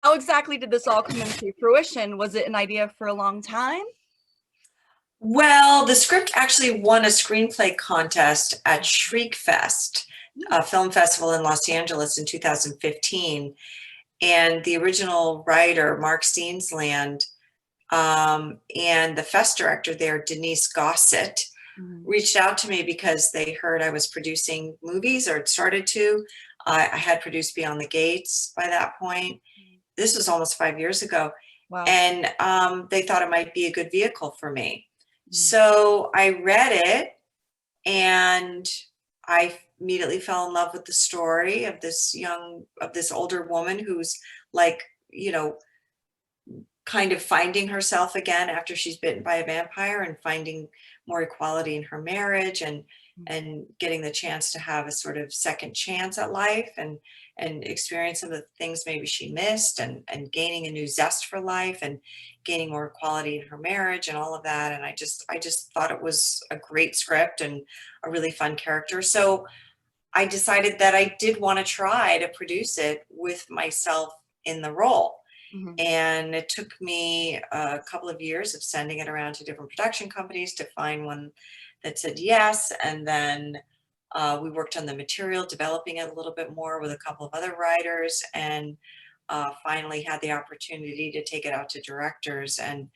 How exactly did this all come into fruition? Was it an idea for a long time? Well, the script actually won a screenplay contest at Shriek Fest, a film festival in Los Angeles in 2015. And the original writer, Mark Steensland, and the fest director there, Denise Gossett, Mhm. reached out to me because they heard I was producing movies or had started to. I had produced Beyond the Gates by that point. This was almost 5 years ago. Wow. And they thought it might be a good vehicle for me. Mhm. So I read it and I immediately fell in love with the story of this older woman who's like, you know, kind of finding herself again after she's bitten by a vampire and finding more equality in her marriage and getting the chance to have a sort of second chance at life and experience some of the things maybe she missed and gaining a new zest for life and gaining more equality in her marriage and all of that. And I just thought it was a great script and a really fun character. So I decided that I did want to try to produce it with myself in the role. Mhm. And it took me a couple of years of sending it around to different production companies to find one that said yes. And then we worked on the material, developing it a little bit more with a couple of other writers, and finally had the opportunity to take it out to directors. And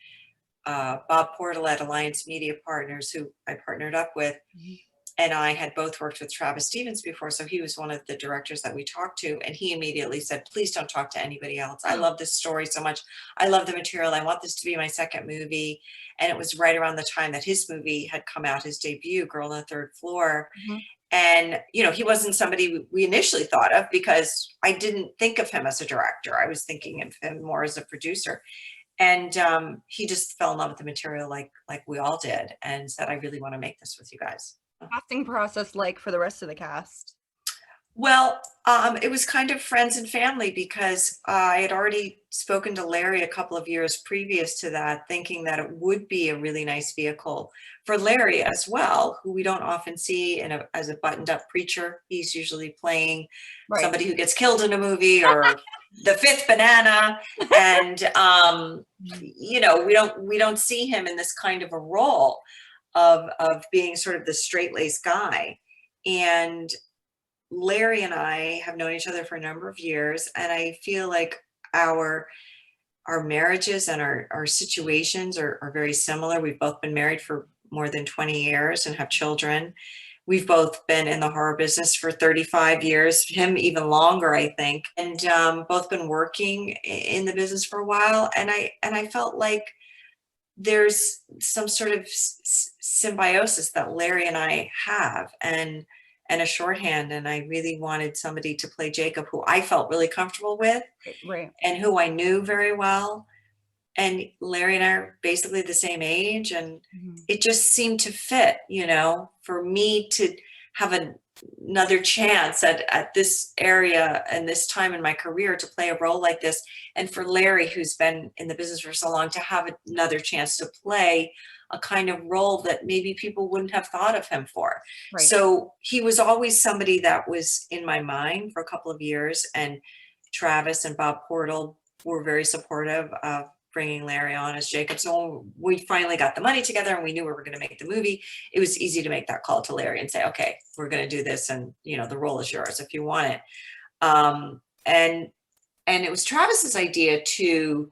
Bob Portal at Alliance Media Partners, who I partnered up with, Mhm. and I had both worked with Travis Stevens before, so he was one of the directors that we talked to, and he immediately said, please don't talk to anybody else. I love this story so much. I love the material. I want this to be my second movie. And it was right around the time that his movie had come out, his debut, Girl on the Third Floor. Mhm. And, he wasn't somebody we initially thought of because I didn't think of him as a director. I was thinking of him more as a producer. And he just fell in love with the material like we all did and said, I really want to make this with you guys. Casting process like for the rest of the cast? Well, it was kind of friends and family because I had already spoken to Larry a couple of years previous to that, thinking that it would be a really nice vehicle for Larry as well, who we don't often see as a buttoned up preacher. He's usually playing Right. somebody who gets killed in a movie or the fifth banana. And, we don't see him in this kind of a role of being sort of the straight laced guy. And Larry and I have known each other for a number of years, and I feel like our our marriages and our situations are very similar. We've both been married for more than 20 years and have children. We've both been in the horror business for 35 years, him even longer, I think, and both been working in the business for a while. And I felt like there's some sort of symbiosis that Larry and I have, and a shorthand. And I really wanted somebody to play Jacob who I felt really comfortable with Right. and who I knew very well. And Larry and I are basically the same age, and Mhm. it just seemed to fit, for me to have another chance at this area and this time in my career to play a role like this. And for Larry, who's been in the business for so long, to have another chance to play a kind of role that maybe people wouldn't have thought of him for. Right. So he was always somebody that was in my mind for a couple of years. And Travis and Bob Portal were very supportive of bringing Larry on as Jacob. So when we finally got the money together and we knew we were going to make the movie, it was easy to make that call to Larry and say, okay, we're going to do this. And, the role is yours if you want it. And it was Travis's idea to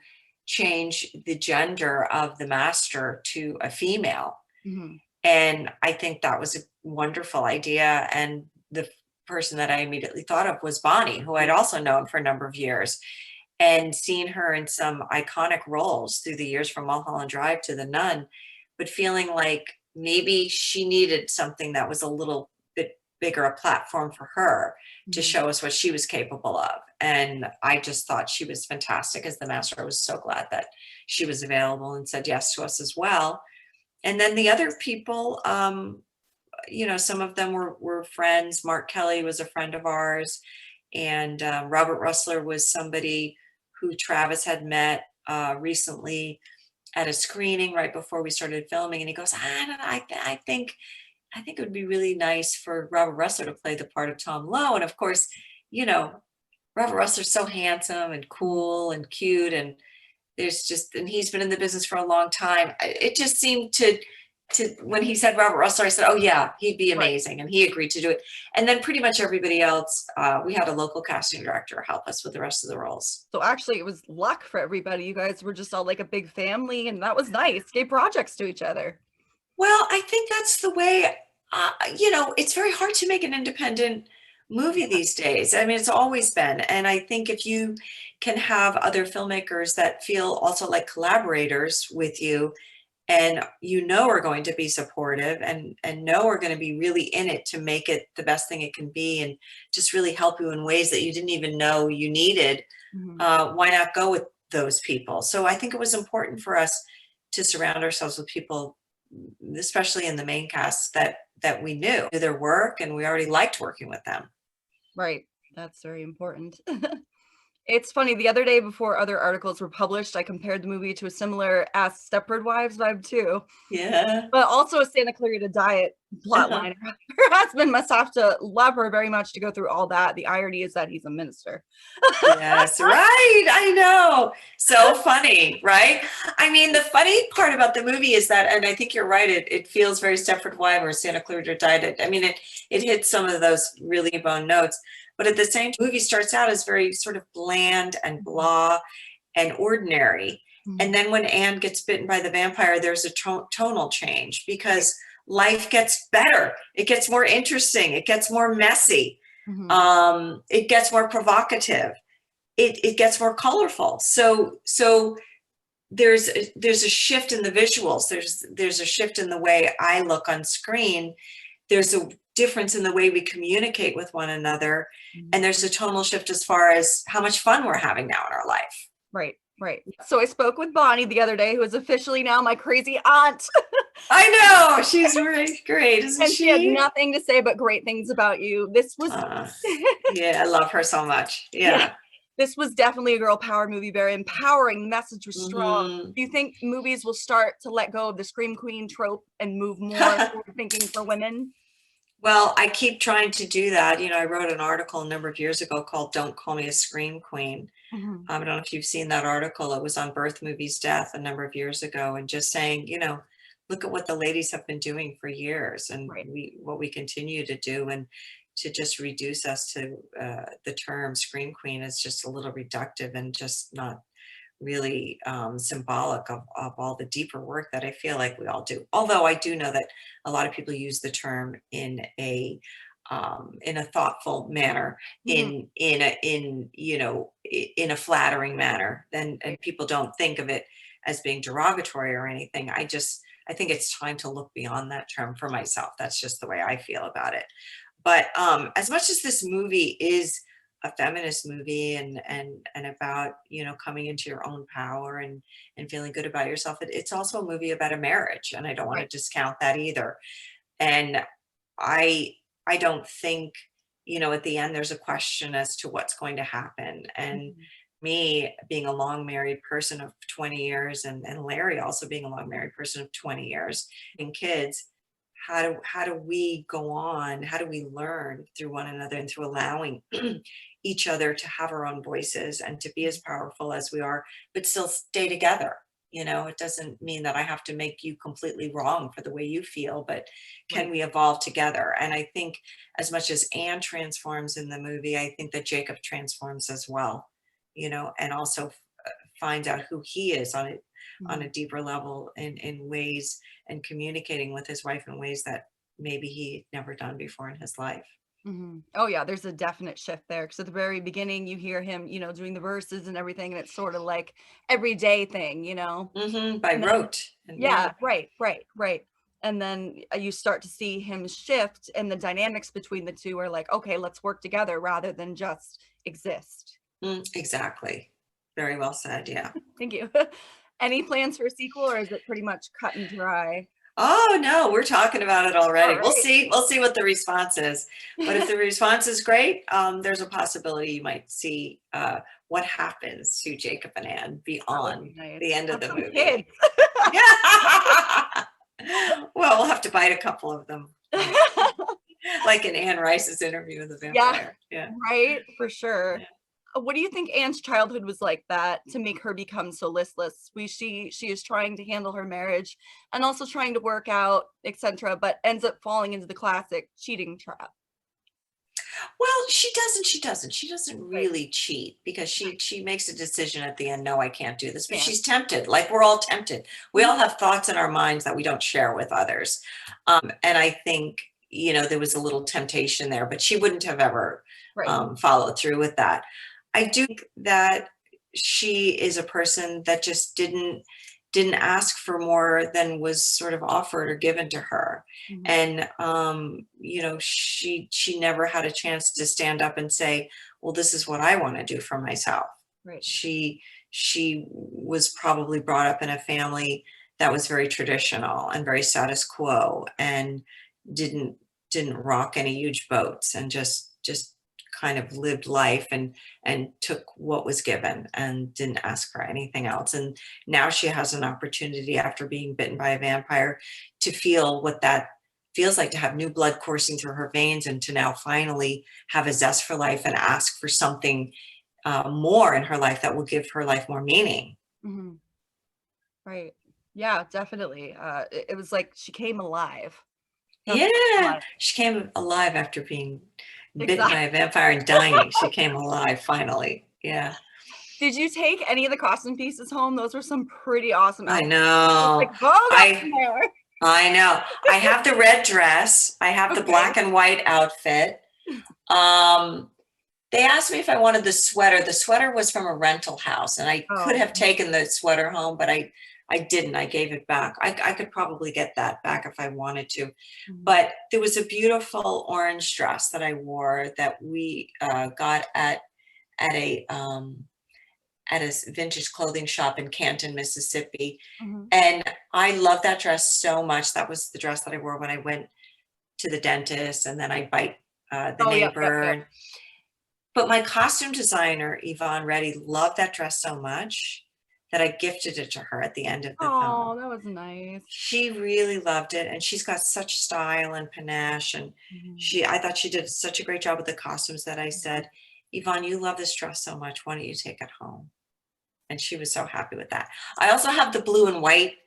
change the gender of the master to a female. Mhm. And I think that was a wonderful idea. And the person that I immediately thought of was Bonnie, who I'd also known for a number of years and seen her in some iconic roles through the years, from Mulholland Drive to The Nun, but feeling like maybe she needed something that was a little bit bigger, a platform for her to Mhm. show us what she was capable of. And I just thought she was fantastic as the master. I was so glad that she was available and said yes to us as well. And then the other people, some of them were friends. Mark Kelly was a friend of ours, and Robert Russler was somebody who Travis had met recently at a screening right before we started filming. And he goes, I don't know, I think it would be really nice for Robert Russler to play the part of Tom Lowe. And of course, you know, Robert Russell's so handsome and cool and cute, and and he's been in the business for a long time. It just seemed to when he said Robert Russell, I said, oh yeah, he'd be Right. amazing, and he agreed to do it. And then pretty much everybody else, we had a local casting director help us with the rest of the roles. So actually it was luck for everybody. You guys were just all like a big family, and that was nice. Gave projects to each other. Well, I think that's the way, it's very hard to make an independent movie these days. I mean, it's always been. And I think if you can have other filmmakers that feel also like collaborators with you, and are going to be supportive, and are going to be really in it to make it the best thing it can be, and just really help you in ways that you didn't even know you needed, why not go with those people? So I think it was important for us to surround ourselves with people, especially in the main cast, that we knew their work, and we already liked working with them. Right. That's very important. It's funny, the other day before other articles were published, I compared the movie to a similar Ask Stepford Wives vibe too, Yeah. but also a Santa Clarita Diet plotline. Her husband must have to love her very much to go through all that. The irony is that he's a minister. Yes, right. I know. So funny, right? I mean, the funny part about the movie is that, and I think you're right, it feels very Stepford Wives or Santa Clarita Diet. I mean, it hits some of those really bone notes, but at the same time, the movie starts out as very sort of bland and blah and ordinary. And then when Anne gets bitten by the vampire, there's a tonal change, because life gets better. It gets more interesting. It gets more messy. It gets more provocative. It gets more colorful. So there's a shift in the visuals. There's a shift in the way I look on screen. There's a difference in the way we communicate with one another. And there's a tonal shift as far as how much fun we're having now in our life. Right. Right. So I spoke with Bonnie the other day, who is officially now my crazy aunt. I know. She's really great, isn't And she? she had nothing to say but great things about you. This was yeah, I love her so much. Yeah. This was definitely a girl power movie, very empowering. The message was strong. Do you think movies will start to let go of the scream queen trope and move more toward thinking for women? Well, I keep trying to do that. I wrote an article a number of years ago called Don't Call Me a Scream Queen. I don't know if you've seen that article. It was on Birth Movies Death a number of years ago, and just saying, look at what the ladies have been doing for years, and what we continue to do, and to just reduce us to the term Scream Queen is just a little reductive and just not really symbolic of all the deeper work that I feel like we all do. Although I do know that a lot of people use the term in a thoughtful manner, in a flattering manner, and people don't think of it as being derogatory or anything. I think it's time to look beyond that term for myself. That's just the way I feel about it. But as much as this movie is a feminist movie and about, coming into your own power and feeling good about yourself, it's also a movie about a marriage. And I don't want to discount that either. And I don't think, at the end, there's a question as to what's going to happen. And me being a long married person of 20 years, and Larry also being a long married person of 20 years, and kids, how do we go on? How do we learn through one another and through allowing each other to have our own voices and to be as powerful as we are, but still stay together? It doesn't mean that I have to make you completely wrong for the way you feel, but can we evolve together? And I think as much as Anne transforms in the movie, I think that Jacob transforms as well, and also finds out who he is on a deeper level in ways, and communicating with his wife in ways that maybe he'd never done before in his life. Oh yeah, there's a definite shift there, because at the very beginning you hear him, doing the verses and everything, and it's sort of like everyday thing, By rote. Right. And then you start to see him shift, and the dynamics between the two are like, okay, let's work together rather than just exist. Exactly. Very well said. Yeah. Thank you. Any plans for a sequel, or is it pretty much cut and dry? Oh no, we're talking about it already. All We'll right. see what the response is. But if the response is great, there's a possibility you might see what happens to Jacob and Anne beyond the end of the movie. Kids. Yeah. Well, we'll have to bite a couple of them. Like in Anne Rice's interview with the vampire. Yeah. Right, for sure. Yeah. What do you think Anne's childhood was like that to make her become so listless? She is trying to handle her marriage and also trying to work out, etc., but ends up falling into the classic cheating trap. Well, she doesn't Right. really cheat because she makes a decision at the end, no, I can't do this, but Yeah. she's tempted. Like we're all tempted. We all have thoughts in our minds that we don't share with others. And I think, there was a little temptation there, but she wouldn't have ever Right. followed through with that. I do think that she is a person that just didn't ask for more than was sort of offered or given to her. Mhm. And she never had a chance to stand up and say, well, this is what I want to do for myself. Right. She was probably brought up in a family that was very traditional and very status quo, and didn't rock any huge boats, and just kind of lived life and took what was given and didn't ask for anything else. And now she has an opportunity, after being bitten by a vampire, to feel what that feels like, to have new blood coursing through her veins, and to now finally have a zest for life and ask for something more in her life that will give her life more meaning. Mhm. Right. Yeah, definitely. It was like she came alive. That's Yeah, alive. she came alive after being bitten by Exactly. a vampire and dying. She came alive finally. Yeah. Did you take any of the costume pieces home? Those were some pretty awesome I outfits. It's like know. Vogue up in I there. I know. I have the red dress. I have the Okay. black and white outfit. Um, they asked me if I wanted the sweater. The sweater was from a rental house, and I could Oh. have taken the sweater home, but I didn't. I gave it back. I could probably get that back if I wanted to. Mhm. But there was a beautiful orange dress that I wore that we got at a um, at a vintage clothing shop in Canton, Mississippi. Mhm. And I love that dress so much. That was the dress that I wore when I went to the dentist, and then I bite the Oh, yep, yep, yep. neighbor. But my costume designer, Yvonne Reddy, loved that dress so much that I gifted it to her at the end of the Oh, film. that was nice. She really loved it, and she's got such style and panache, and Mhm. I thought she did such a great job with the costumes that I said, Yvonne, you love this dress so much. Why don't you take it home? And she was so happy with that. I also have the blue and white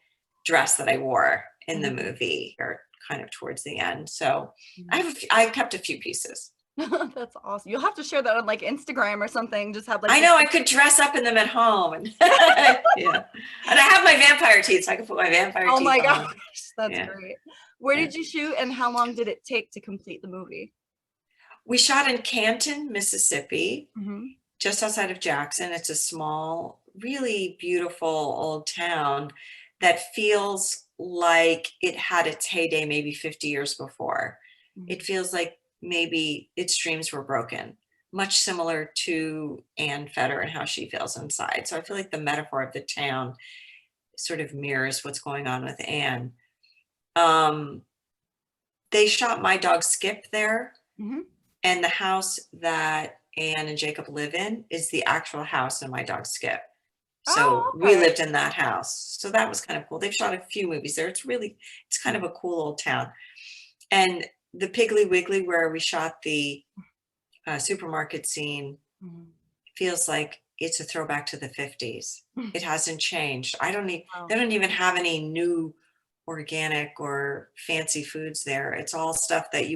dress that I wore in the Mhm. movie, or kind of towards the end. So Mhm. I kept a few pieces. That's awesome. You'll have to share that on like Instagram or something. Just have like I the know I could dress up in them at home, and yeah. And I have my vampire teeth, so I can put my vampire Oh teeth my gosh, on. that's Yeah, great. Where yeah. did you shoot and how long did it take to complete the movie? We shot in Canton, Mississippi, Mhm. just outside of Jackson. It's a small, really beautiful old town that feels like it had its heyday maybe 50 years before. It Mhm. feels like maybe its dreams were broken, much similar to Anne Feder and how she feels inside. So I feel like the metaphor of the town sort of mirrors what's going on with Anne. Um, they shot My Dog Skip there, Mhm. and the house that Anne and Jacob live in is the actual house in My Dog Skip. So Oh, we okay. lived in that house. So that was kind of cool. They've shot a few movies there. It's kind of a cool old town. And the Piggly Wiggly, where we shot the supermarket scene, Mhm. feels like it's a throwback to the 50s. It hasn't changed. Wow. They don't even have any new organic or fancy foods there. It's all stuff that I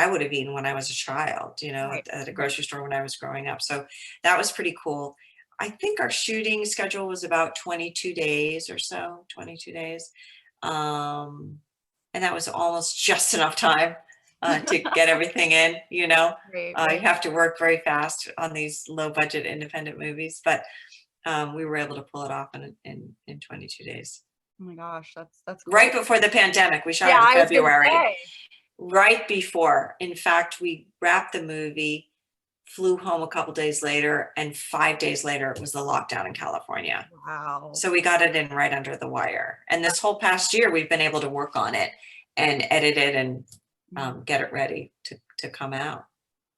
would have eaten when I was a child, Right. at a Right. grocery store when I was growing up. So that was pretty cool. I think our shooting schedule was about 22 days or so, 22 days. Um, and that was almost just enough time to get everything in, Right, you right. have to work very fast on these low budget independent movies, but we were able to pull it off in 22 days. Oh my gosh, that's Right great. before the pandemic. We shot Yeah, it in I was gonna February. say. Right before. In fact, we wrapped the movie, flew home a couple days later, and 5 days later it was the lockdown in California. Wow. So we got it in right under the wire. And this whole past year, we've been able to work on it and edit it and Mhm. get it ready to come out.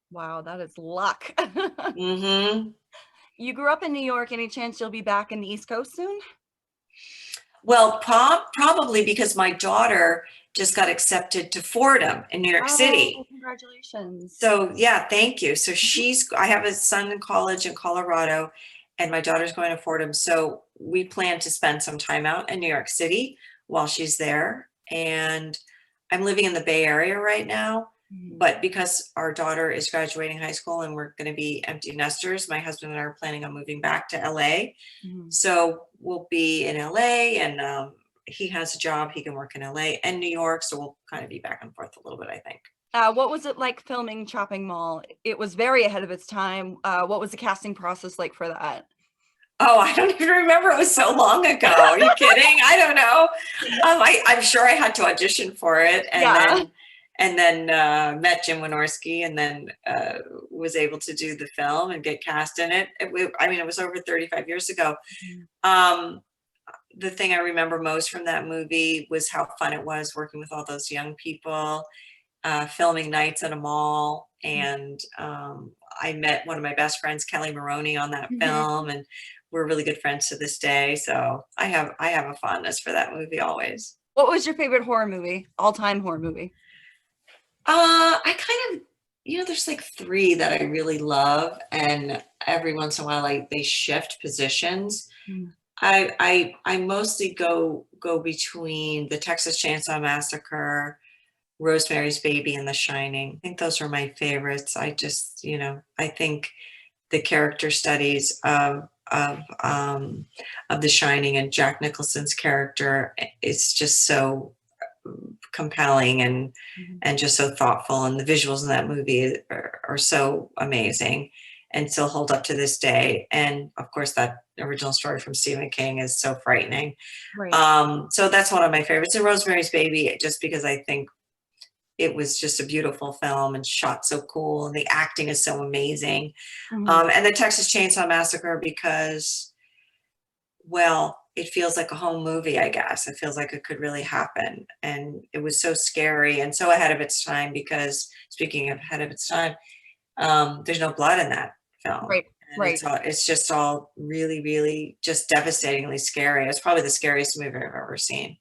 Wow, that is luck. Hmm. You grew up in New York. Any chance you'll be back in the East Coast soon? Well, probably because my daughter just got accepted to Fordham in New York Oh, City. congratulations. So yeah, thank you. So Mhm. I have a son in college in Colorado, and my daughter's going to Fordham. So we plan to spend some time out in New York City while she's there. And I'm living in the Bay Area right now, Mhm. but because our daughter is graduating high school and we're going to be empty nesters, my husband and I are planning on moving back to LA. Mhm. So we'll be in LA, and he has a job, he can work in LA and New York. So we'll kind of be back and forth a little bit, I think. What was it like filming Chopping Mall? It was very ahead of its time. What was the casting process like for that? Oh, I don't even remember. It was so long ago. Are you kidding? I don't know. I'm sure I had to audition for it, and Yeah. then met Jim Wynorski, and then was able to do the film and get cast in it. I mean, it was over 35 years ago. Mhm. Um, the thing I remember most from that movie was how fun it was working with all those young people, filming nights at a mall, and I met one of my best friends, Kelly Maroney, on that Mhm. film, and we're really good friends to this day. So I have a fondness for that movie always. What was your favorite horror movie? All-time horror movie? I kind of, there's like three that I really love, and every once in a while, they shift positions. Mhm. I mostly go between the Texas Chainsaw Massacre, Rosemary's Baby, and The Shining. I think those are my favorites. I just, I think the character studies of The Shining and Jack Nicholson's character is just so compelling, Mhm. and just so thoughtful, and the visuals in that movie are so amazing and still hold up to this day. And of course, that original story from Stephen King is so frightening. Right. So that's one of my favorites. And Rosemary's Baby, just because I think it was just a beautiful film and shot so cool, and the acting is so amazing. Mhm. And the Texas Chainsaw Massacre, because, well, it feels like a home movie, I guess. It feels like it could really happen. And it was so scary and so ahead of its time, because speaking of ahead of its time, there's no blood in that film. Right. And Right. it's just all really, really just devastatingly scary. It's probably the scariest movie I've ever seen.